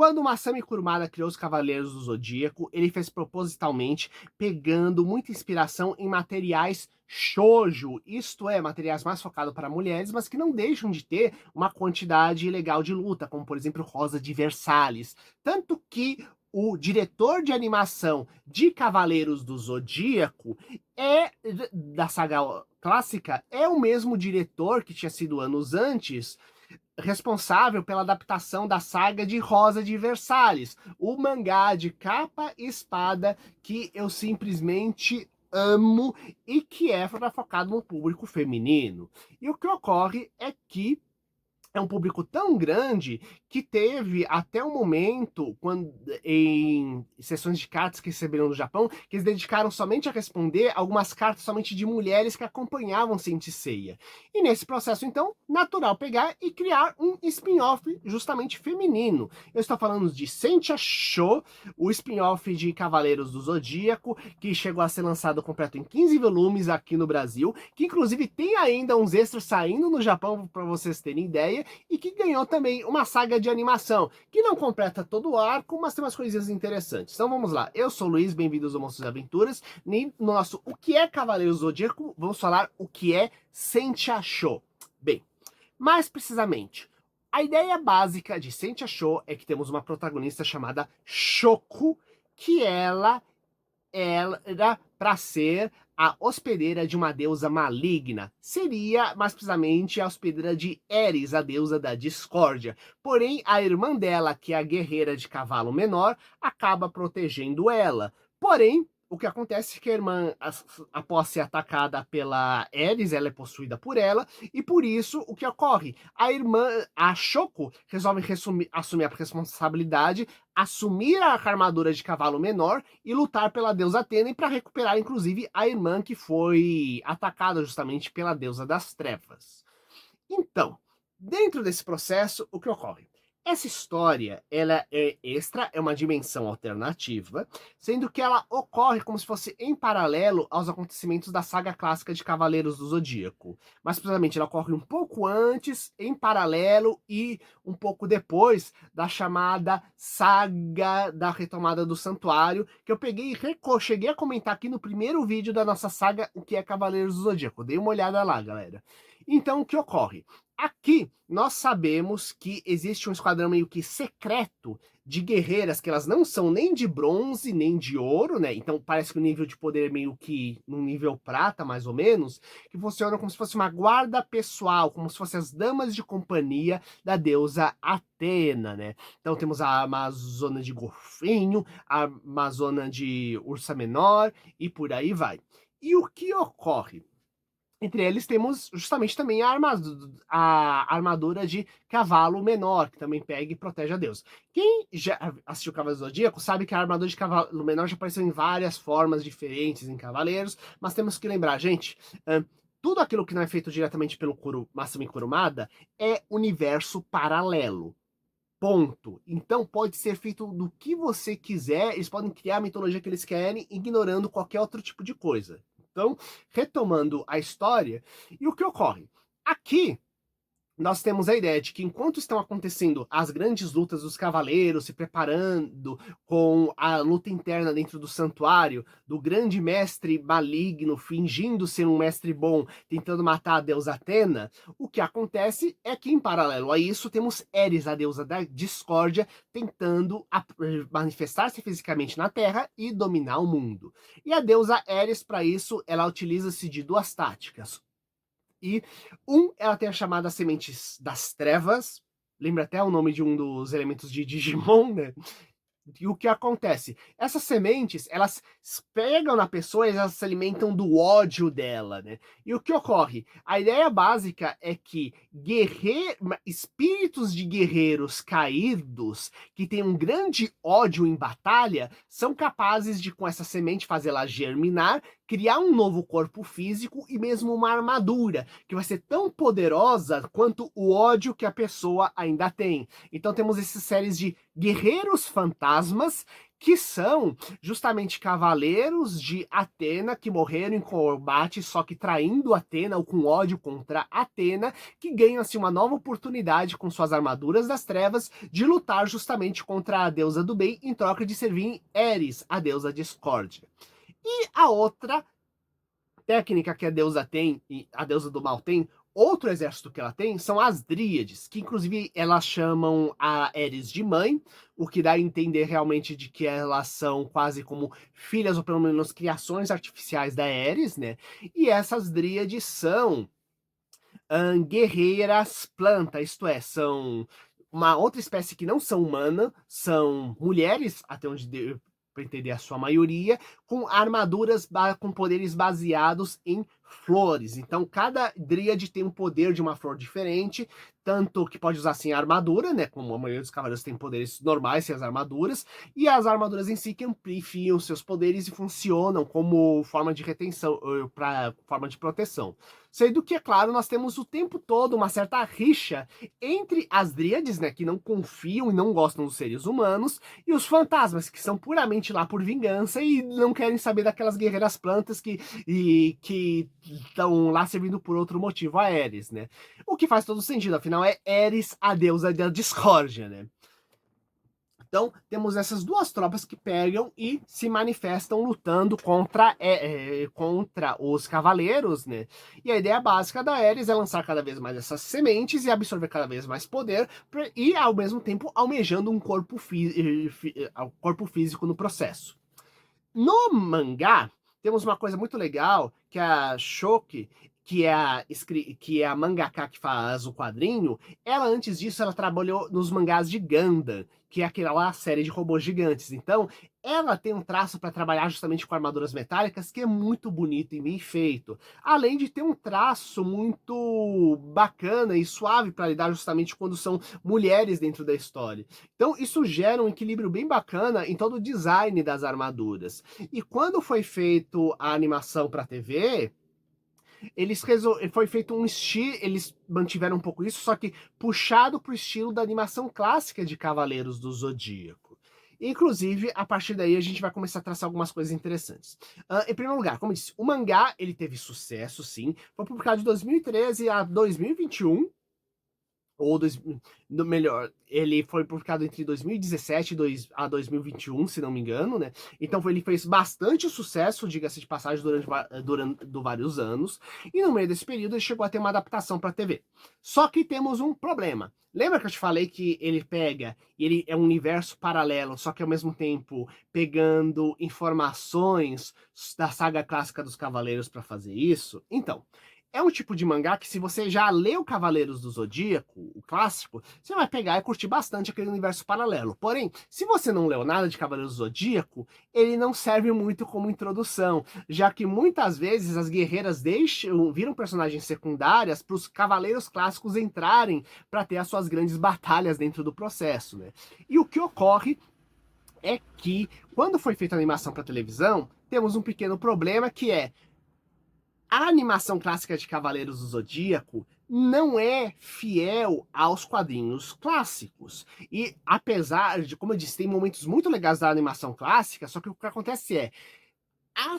Quando o Masami Kurumada criou os Cavaleiros do Zodíaco, ele fez propositalmente, pegando muita inspiração em materiais shoujo, isto é, materiais mais focados para mulheres, mas que não deixam de ter uma quantidade legal de luta, como por exemplo Rosa de Versalhes. Tanto que o diretor de animação de Cavaleiros do Zodíaco da saga clássica é o mesmo diretor que tinha sido anos antes responsável pela adaptação da saga de Rosa de Versalhes, o mangá de capa e espada que eu simplesmente amo e que é focado no público feminino. E o que ocorre é que é um público tão grande que teve até o momento, quando em sessões de cartas que receberam do Japão, que eles dedicaram somente a responder algumas cartas somente de mulheres que acompanhavam Saint Seiya. E nesse processo, então, natural pegar e criar um spin-off justamente feminino. Eu estou falando de Sentia Show, o spin-off de Cavaleiros do Zodíaco, que chegou a ser lançado completo em 15 volumes aqui no Brasil, que inclusive tem ainda uns extras saindo no Japão para vocês terem ideia, e que ganhou também uma saga de animação, que não completa todo o arco, mas tem umas coisinhas interessantes. Então vamos lá, eu sou o Luiz, bem-vindos ao Monstros e Aventuras. No nosso O que é Cavaleiros do Zodíaco, vamos falar o que é Sentia Show. Bem, mais precisamente, a ideia básica de Sentia Show é que temos uma protagonista chamada Shoko, que ela era para ser a hospedeira de uma deusa maligna. Seria, mais precisamente, a hospedeira de Eris, a deusa da discórdia. Porém, a irmã dela, que é a guerreira de cavalo menor, acaba protegendo ela. Porém, o que acontece é que a irmã, após ser atacada pela Eris, ela é possuída por ela, e por isso, o que ocorre? A irmã, a Shoko, resolve assumir a responsabilidade, assumir a armadura de cavalo menor e lutar pela deusa Atena para recuperar, inclusive, a irmã que foi atacada justamente pela deusa das trevas. Então, dentro desse processo, o que ocorre? Essa história, ela é extra, é uma dimensão alternativa, sendo que ela ocorre como se fosse em paralelo aos acontecimentos da saga clássica de Cavaleiros do Zodíaco. Mais precisamente, ela ocorre um pouco antes, em paralelo e um pouco depois da chamada saga da retomada do santuário, que eu peguei e cheguei a comentar aqui no primeiro vídeo da nossa saga, o que é Cavaleiros do Zodíaco. Dê uma olhada lá, galera. Então, o que ocorre? Aqui, nós sabemos que existe um esquadrão meio que secreto de guerreiras, que elas não são nem de bronze, nem de ouro, né? Então parece que o nível de poder é meio que num nível prata, mais ou menos, que funcionam como se fosse uma guarda pessoal, como se fossem as damas de companhia da deusa Atena, né? Então temos a Amazona de Golfinho, a Amazona de Ursa Menor, e por aí vai. E o que ocorre? Entre eles temos justamente também a armadura de cavalo menor, que também pega e protege a Deus. Quem já assistiu Cavaleiros do Zodíaco sabe que a armadura de cavalo menor já apareceu em várias formas diferentes em Cavaleiros, mas temos que lembrar, gente, tudo aquilo que não é feito diretamente pelo Masami Kurumada é universo paralelo. Ponto. Então pode ser feito do que você quiser, eles podem criar a mitologia que eles querem, ignorando qualquer outro tipo de coisa. Então, retomando a história, e o que ocorre? Aqui, nós temos a ideia de que enquanto estão acontecendo as grandes lutas dos cavaleiros, se preparando com a luta interna dentro do santuário, do grande mestre maligno fingindo ser um mestre bom, tentando matar a deusa Atena, o que acontece é que, em paralelo a isso, temos Eris, a deusa da discórdia, tentando manifestar-se fisicamente na Terra e dominar o mundo. E a deusa Eris, para isso, ela utiliza-se de duas táticas. E ela tem a chamada Sementes das Trevas, lembra até o nome de um dos elementos de Digimon, né? E o que acontece? Essas sementes, elas pegam na pessoa e elas se alimentam do ódio dela, né? E o que ocorre? A ideia básica é que espíritos de guerreiros caídos, que têm um grande ódio em batalha, são capazes de, com essa semente, fazê-la germinar, criar um novo corpo físico e mesmo uma armadura, que vai ser tão poderosa quanto o ódio que a pessoa ainda tem. Então temos essas séries de guerreiros fantasmas que são justamente cavaleiros de Atena que morreram em combate, só que traindo Atena ou com ódio contra Atena, que ganham assim uma nova oportunidade com suas armaduras das trevas de lutar justamente contra a deusa do bem em troca de servir Eris, a deusa discórdia. E a outra técnica que a deusa tem, e a deusa do mal tem, outro exército que ela tem são as dríades, que inclusive elas chamam a Eris de mãe, o que dá a entender realmente de que elas são quase como filhas, ou pelo menos criações artificiais da Eris, né? E essas dríades são guerreiras planta, isto é, são uma outra espécie que não são humana, são mulheres, até onde deu para entender a sua maioria, com armaduras com poderes baseados em flores. Então, cada dríade tem um poder de uma flor diferente, tanto que pode usar assim a armadura, né? Como a maioria dos cavaleiros tem poderes normais sem as armaduras, e as armaduras em si que amplificam seus poderes e funcionam como forma de retenção, para forma de proteção. Sendo que, é claro, nós temos o tempo todo uma certa rixa entre as dríades, né, que não confiam e não gostam dos seres humanos, e os fantasmas, que são puramente lá por vingança e não querem saber daquelas guerreiras plantas que estão lá servindo por outro motivo a Eris, né? O que faz todo sentido, afinal é Eris, a deusa da discórdia, né? Então, temos essas duas tropas que pegam e se manifestam lutando contra os cavaleiros, né? E a ideia básica da Ares é lançar cada vez mais essas sementes e absorver cada vez mais poder, e ao mesmo tempo almejando um corpo físico no processo. No mangá, temos uma coisa muito legal, que a Shoki, que é a mangaka que faz o quadrinho, ela antes disso ela trabalhou nos mangás de Gundam, que é aquela série de robôs gigantes. Então, ela tem um traço para trabalhar justamente com armaduras metálicas que é muito bonito e bem feito. Além de ter um traço muito bacana e suave para lidar justamente quando são mulheres dentro da história. Então, isso gera um equilíbrio bem bacana em todo o design das armaduras. E quando foi feito a animação para TV, foi feito um estilo, eles mantiveram um pouco isso, só que puxado para o estilo da animação clássica de Cavaleiros do Zodíaco. Inclusive, a partir daí a gente vai começar a traçar algumas coisas interessantes. Em primeiro lugar, como eu disse, o mangá ele teve sucesso, sim. Foi publicado de 2013 a 2021, ou melhor, ele foi publicado entre 2017 a 2021, se não me engano, né? Então ele fez bastante sucesso, diga-se de passagem, durante vários anos. E no meio desse período ele chegou a ter uma adaptação para TV. Só que temos um problema. Lembra que eu te falei que ele pega, ele é um universo paralelo, só que ao mesmo tempo pegando informações da saga clássica dos Cavaleiros para fazer isso? Então, é um tipo de mangá que, se você já leu Cavaleiros do Zodíaco, o clássico, você vai pegar e curtir bastante aquele universo paralelo. Porém, se você não leu nada de Cavaleiros do Zodíaco, ele não serve muito como introdução, já que muitas vezes as guerreiras viram personagens secundárias para os cavaleiros clássicos entrarem para ter as suas grandes batalhas dentro do processo, né? E o que ocorre é que, quando foi feita a animação para televisão, temos um pequeno problema que é a animação clássica de Cavaleiros do Zodíaco não é fiel aos quadrinhos clássicos. E apesar de, como eu disse, tem momentos muito legais da animação clássica, só que o que acontece é, a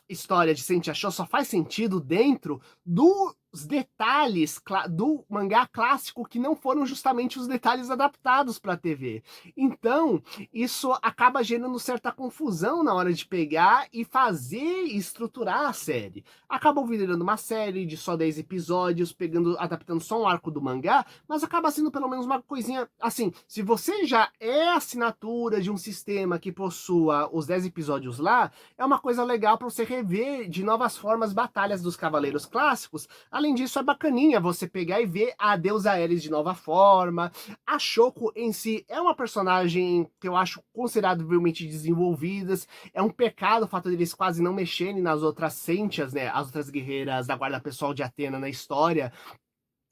história de Saint Show só faz sentido dentro dos detalhes do mangá clássico que não foram justamente os detalhes adaptados para a TV. Então, isso acaba gerando certa confusão na hora de pegar e fazer e estruturar a série. Acabam virando uma série de só 10 episódios, adaptando só um arco do mangá, mas acaba sendo pelo menos uma coisinha assim, se você já é assinatura de um sistema que possua os 10 episódios lá, é uma coisa legal para você rever de novas formas batalhas dos cavaleiros clássicos. Além disso, é bacaninha você pegar e ver a deusa Ares de nova forma. A Shoko em si é uma personagem que eu acho consideravelmente desenvolvidas. É um pecado o fato deles quase não mexerem nas outras Sentias, né? As outras guerreiras da guarda pessoal de Atena na história,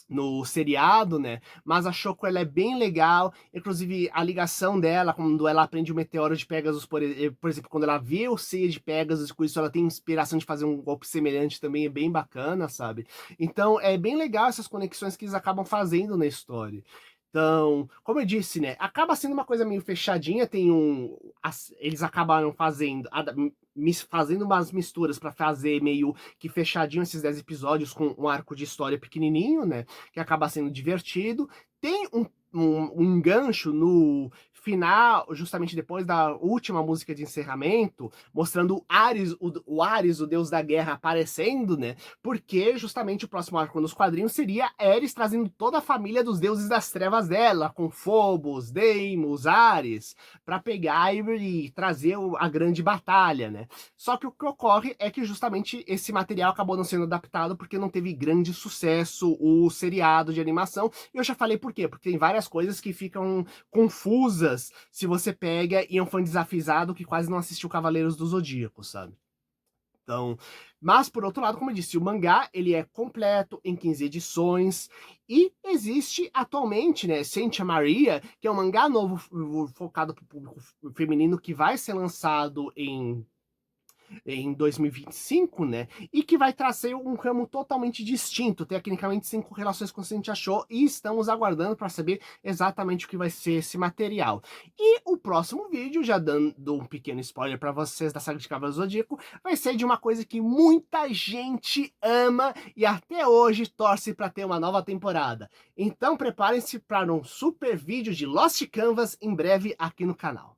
no seriado, né? Mas a Shoko ela é bem legal, inclusive a ligação dela, quando ela aprende o meteoro de Pegasus, por exemplo, quando ela vê o Seiya de Pegasus, com isso ela tem inspiração de fazer um golpe semelhante também, é bem bacana, sabe? Então é bem legal essas conexões que eles acabam fazendo na história. Então, como eu disse, né, acaba sendo uma coisa meio fechadinha, eles acabaram fazendo fazendo umas misturas para fazer meio que fechadinho esses 10 episódios com um arco de história pequenininho, né, que acaba sendo divertido. Tem um gancho no final, justamente depois da última música de encerramento, mostrando o Ares, o deus da guerra, aparecendo, né, porque justamente o próximo arco nos quadrinhos seria Ares trazendo toda a família dos deuses das trevas dela, com Phobos, Deimos, Ares, para pegar e trazer a grande batalha, né? Só que o que ocorre é que justamente esse material acabou não sendo adaptado porque não teve grande sucesso o seriado de animação. E eu já falei por quê, porque tem várias coisas que ficam confusas se você pega e é um fã desavisado que quase não assistiu Cavaleiros do Zodíaco, sabe? Então, mas por outro lado, como eu disse, o mangá ele é completo em 15 edições e existe atualmente, né, Saint Maria, que é um mangá novo focado para o público feminino que vai ser lançado em 2025, né? E que vai trazer um ramo totalmente distinto, tecnicamente sem correlações com o que a gente achou, e estamos aguardando para saber exatamente o que vai ser esse material. E o próximo vídeo, já dando um pequeno spoiler para vocês da saga de Cavaleiro Zodíaco, vai ser de uma coisa que muita gente ama e até hoje torce para ter uma nova temporada. Então preparem-se para um super vídeo de Lost Canvas em breve aqui no canal.